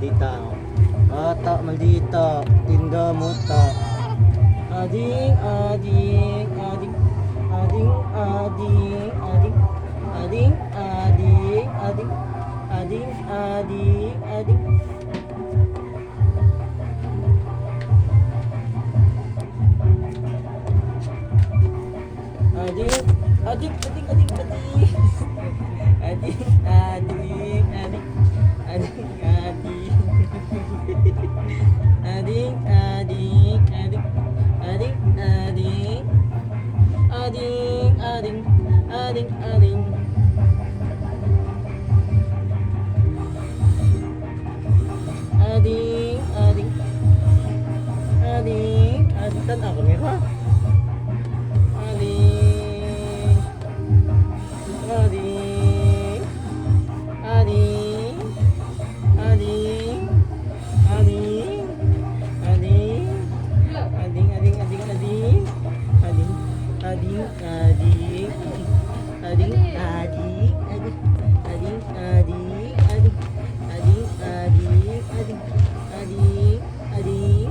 maldita. Bata, maldita. Tinda muta. Ading, ading, ading. Ading, ading, ading. Ading, ading, ading. Ading, ading, ading. Ading, ading, ading, ading, ading. Ading, ading, ading. Ading, ading. Ading, ading, ading. Ading, ading. Ading, ading, ading, ading. Ading, ading. Ading, ading. Tan ako mira. Ading. Ading. Ading. Ading. Ading. Ading. Ading, ading, ading, ading. Ading. Ading, ading. Ading, ading, ading. Ading, ading, ading. Ading, ading, ading. Ading, ading.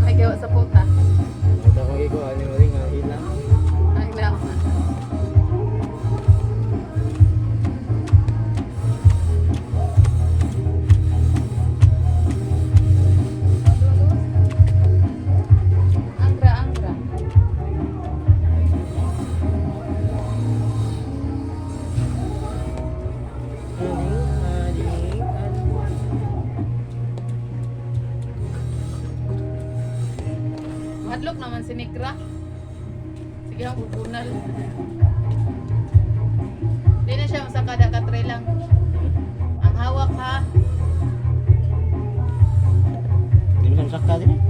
Ay, gawa sa puta. Ito ko ikaw, ano mo rin nga ilang. Ay, na. Angra, angra. Ading, ading, ading. Hadlok naman si Nikra. Sige, ang pupunal. Di na siya masakada katre lang. Ang hawak ha. Hindi mo saan sakta din eh.